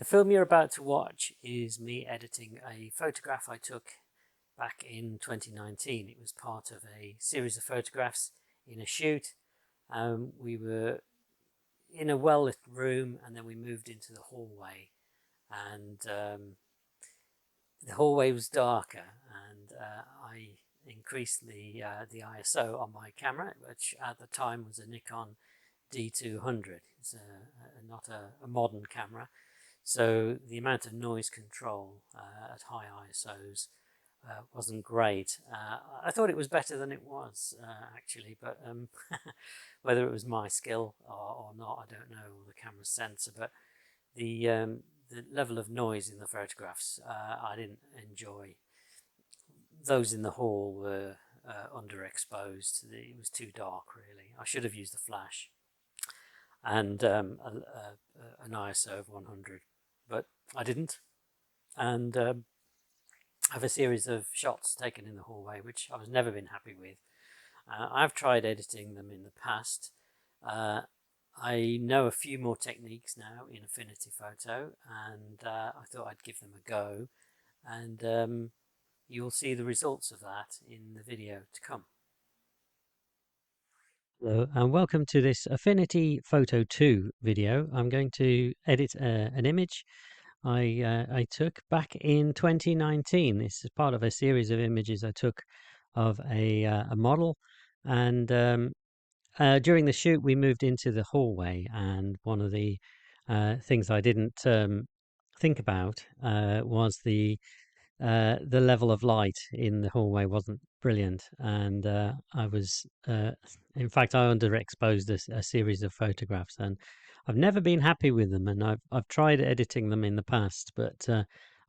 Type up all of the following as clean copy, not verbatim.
film you're about to watch is me editing a photograph I took back in 2019. It was part of a series of photographs in a shoot. We were in a well-lit room, and then we moved into the hallway, and the hallway was darker, and I increased the ISO on my camera, which at the time was a Nikon D200. It's not a modern camera. So the amount of noise control at high ISOs wasn't great. I thought it was better than it was, actually, but whether it was my skill or not, I don't know, or the camera's sensor, but the level of noise in the photographs I didn't enjoy. Those in the hall were underexposed. It was too dark, really. I should have used the flash and an ISO of 100, but I didn't. And I have a series of shots taken in the hallway, which I was never been happy with. I've tried editing them in the past. I know a few more techniques now in Affinity Photo, and I thought I'd give them a go, and you'll see the results of that in the video to come. Hello, and welcome to this Affinity Photo 2 video. I'm going to edit an image I took back in 2019. This is part of a series of images I took of a model, and during the shoot we moved into the hallway, and one of the things I didn't think about was the level of light in the hallway wasn't brilliant, and I was in fact I underexposed a series of photographs, and I've never been happy with them, and I've tried editing them in the past, but I'm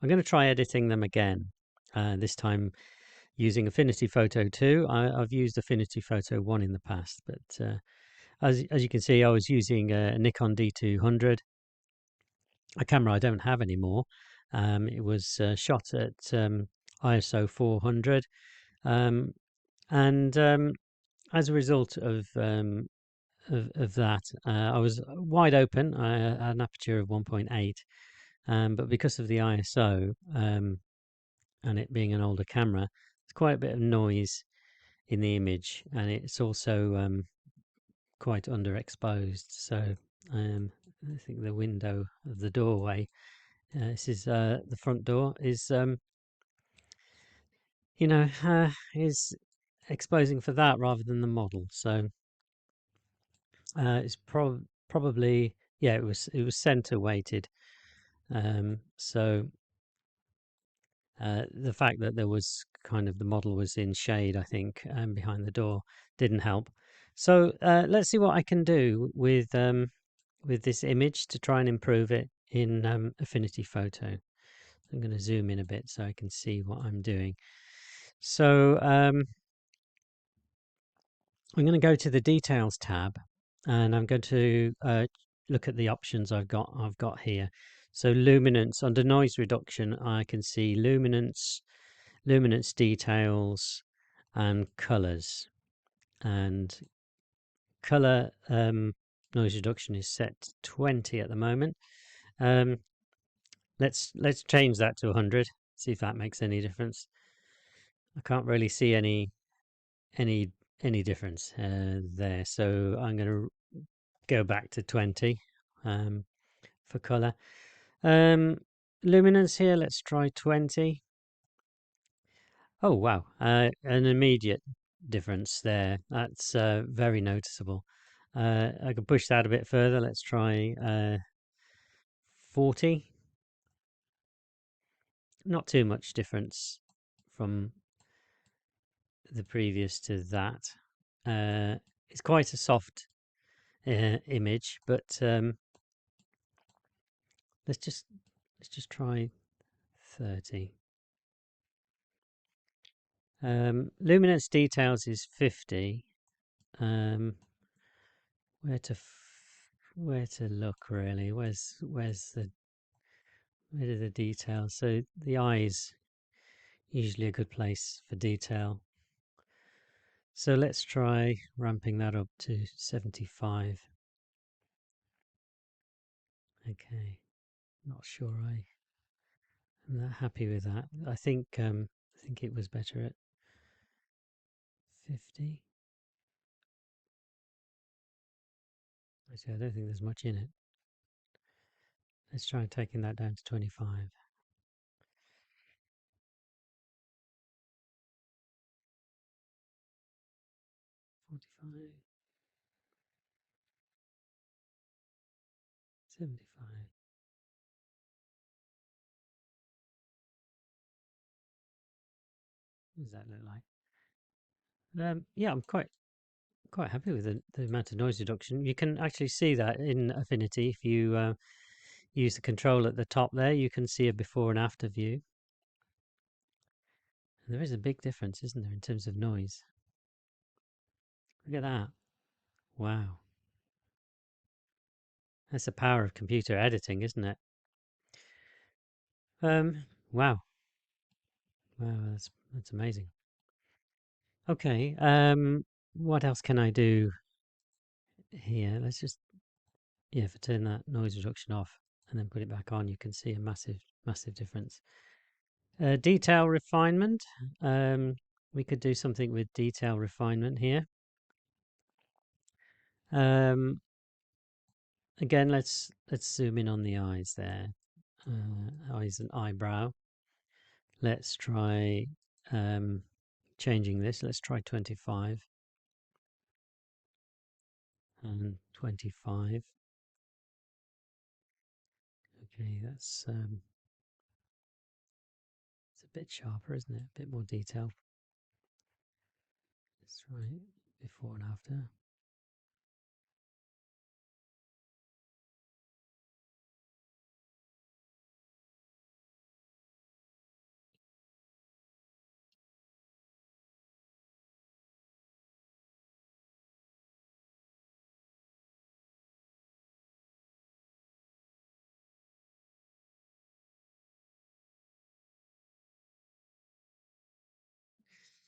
going to try editing them again, this time using Affinity Photo 2. I've used Affinity Photo 1 in the past, but as you can see, I was using a Nikon D200, a camera I don't have anymore. It was shot at ISO 400, and as a result of that, I was wide open. I had an aperture of 1.8, but because of the ISO and it being an older camera, there's quite a bit of noise in the image, and it's also quite underexposed. So I think the window of the doorway, this is the front door, is is exposing for that rather than the model. So it's probably, yeah, it was center weighted. So the fact that there was kind of the model was in shade, I think, behind the door didn't help. So let's see what I can do with this image to try and improve it in Affinity Photo. I'm going to zoom in a bit so I can see what I'm doing. So I'm going to go to the Details tab, and I'm going to look at the options I've got here. So luminance, under noise reduction, I can see luminance details, and colors. And color noise reduction is set to 20 at the moment. Let's change that to 100. See if that makes any difference. I can't really see any difference there. So I'm going to go back to 20 for color. Luminance here, let's try 20. Oh wow, an immediate difference there. That's very noticeable. I can push that a bit further. Let's try 40. Not too much difference from the previous to that. It's quite a soft image, but let's just try 30. Luminance details is 50. Where to look really? Where's the where are the details? So the eye is usually a good place for detail. So let's try ramping that up to 75. Okay, Not sure I'm that happy with that. I think it was better at 50. Actually, I don't think there's much in it. Let's try taking that down to 25. 45. 75. What does that look like? Yeah, I'm quite happy with the amount of noise reduction. You can actually see that in Affinity if you use the control at the top there. You can see a before and after view. And there is a big difference, isn't there, in terms of noise? Look at that! Wow, that's the power of computer editing, isn't it? Wow, wow, that's amazing. Okay, what else can I do here? Let's just if I turn that noise reduction off and then put it back on, you can see a massive difference. Detail refinement. We could do something with detail refinement here. Again, let's zoom in on the eyes there, eyes and eyebrow. Let's try changing this. Let's try 25 and 25. Okay, that's it's a bit sharper, isn't it? A bit more detail. Let's try before and after.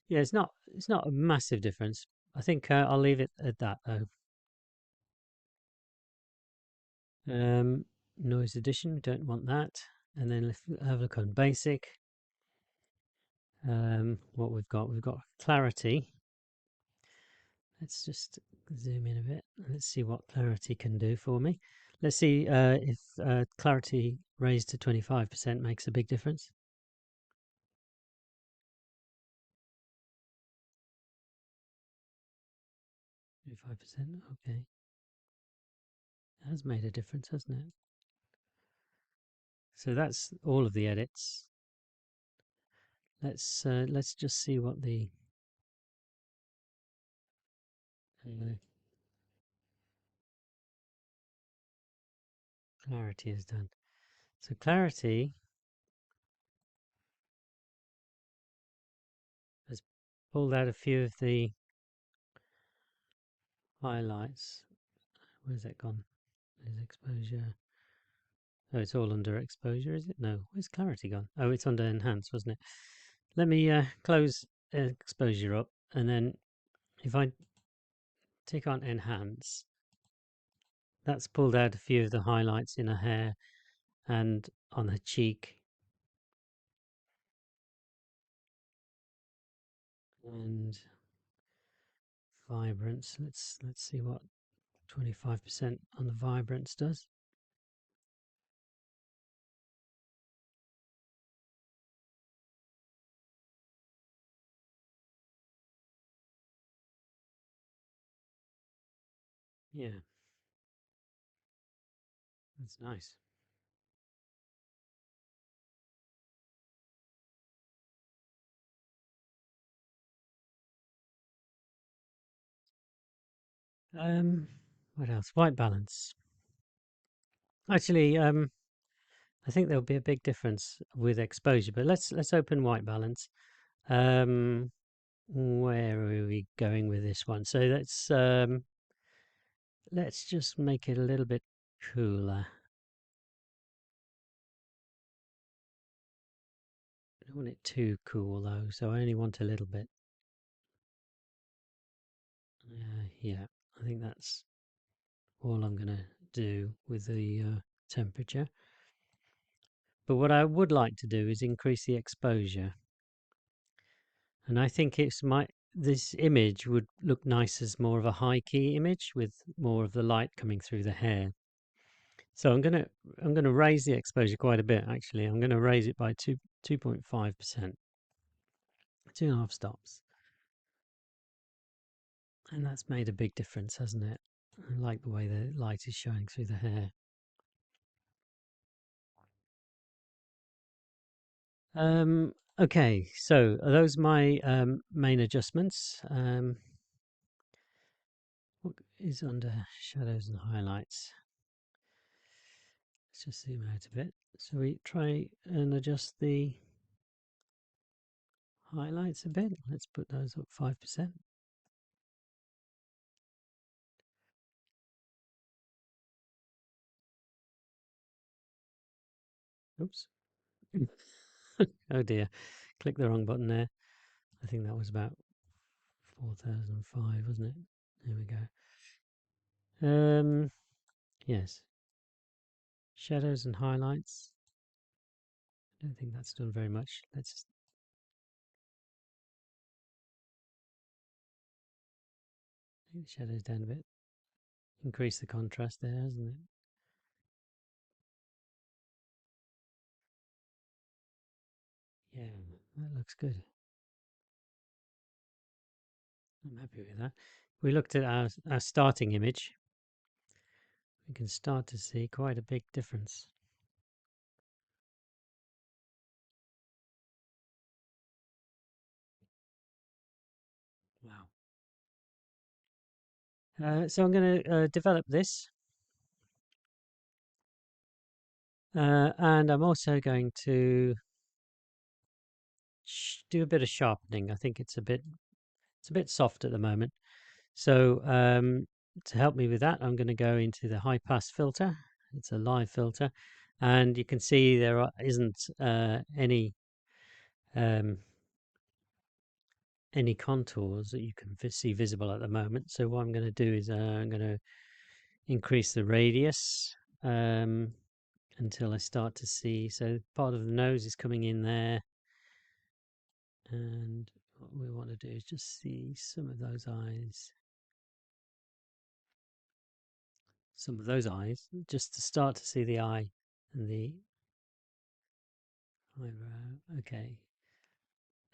Yeah, it's not a massive difference. I think I'll leave it at that though. Noise addition, we don't want that. And then let's have a look on basic. What we've got clarity. Let's just zoom in a bit. Let's see what clarity can do for me. Let's see if clarity raised to 25% makes a big difference. 25%, okay. It has made a difference, hasn't it? So that's all of the edits. Let's just see what the clarity has done. So clarity has pulled out a few of the highlights. Where's that gone? There's exposure. Oh, it's all under exposure, is it? No. Where's clarity gone? Oh, it's under enhance, wasn't it? Let me close exposure up, and then if I tick on enhance, that's pulled out a few of the highlights in her hair and on her cheek. And vibrance. Let's see what 25% on the vibrance does. Yeah, that's nice. What else? White balance. Actually, I think there'll be a big difference with exposure, but let's open white balance. Where are we going with this one? So let's just make it a little bit cooler. I don't want it too cool though, so I only want a little bit. Yeah, I think that's all I'm gonna do with the temperature. but what I would like to do is increase the exposure. And I think this image would look nice as more of a high key image with more of the light coming through the hair. So I'm gonna raise the exposure quite a bit actually. I'm gonna raise it by 2.5%. 2.5 stops. And that's made a big difference, hasn't it? I like the way the light is showing through the hair. Okay, so are those my main adjustments? What is under shadows and highlights? Let's just zoom out a bit. So we try and adjust the highlights a bit. Let's put those up 5%. Oops. Oh dear. Click the wrong button there. I think that was about 4005, wasn't it? There we go. Yes. Shadows and highlights. I don't think that's done very much. Let's take the shadows down a bit. Increase the contrast there, hasn't it? Yeah, that looks good. I'm happy with that. We looked at our starting image. We can start to see quite a big difference. Wow. So I'm going to develop this. And I'm also going to do a bit of sharpening. I think it's a bit soft at the moment. So to help me with that, I'm going to go into the high pass filter. It's a live filter, and you can see there isn't um, any contours that you can see visible at the moment. So what I'm going to do is I'm going to increase the radius until I start to see. So part of the nose is coming in there, and what we want to do is just see some of those eyes. Just to start to see the eye and the eyebrow. Okay.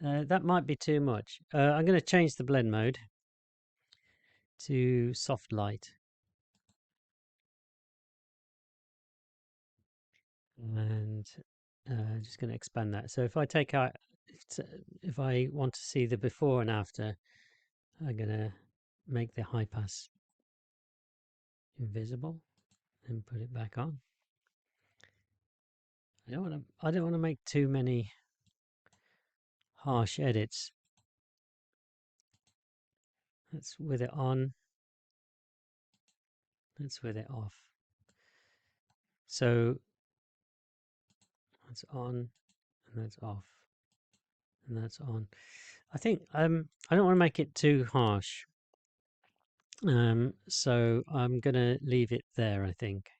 That might be too much. I'm going to change the blend mode to soft light. And just going to expand that. So if I take out, if I want to see the before and after, I'm going to make the high pass invisible and put it back on. I don't want to make too many harsh edits. That's with it on. That's with it off. So that's on and that's off and that's on. I think I don't want to make it too harsh. So I'm gonna leave it there, I think.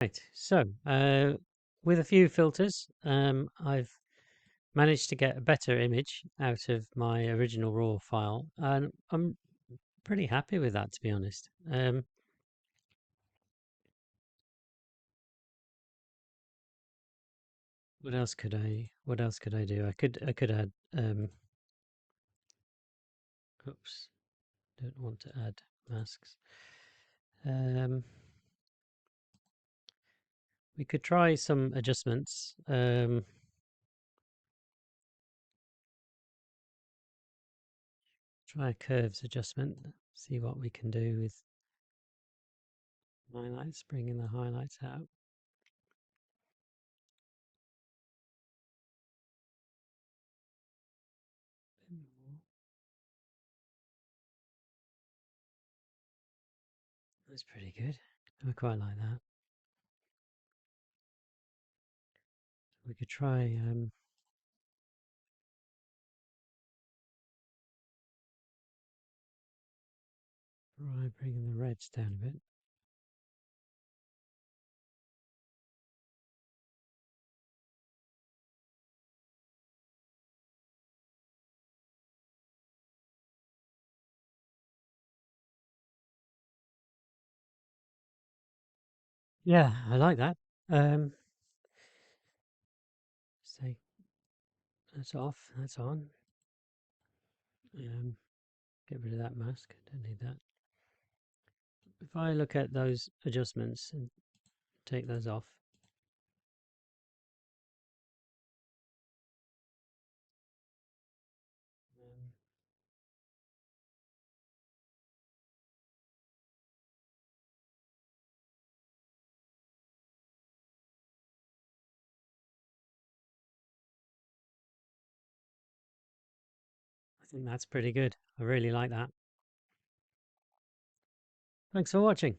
Right, so with a few filters, I've managed to get a better image out of my original raw file, and I'm pretty happy with that, to be honest. What else could I do? I could add oops, don't want to add masks. We could try some adjustments. Try a curves adjustment, see what we can do with highlights, bringing the highlights out. That's pretty good. I quite like that. We could try Try bringing the reds down a bit. Yeah, I like that. Say that's off, that's on. Get rid of that mask, don't need that. If I look at those adjustments and take those off, I think that's pretty good. I really like that. Thanks for watching.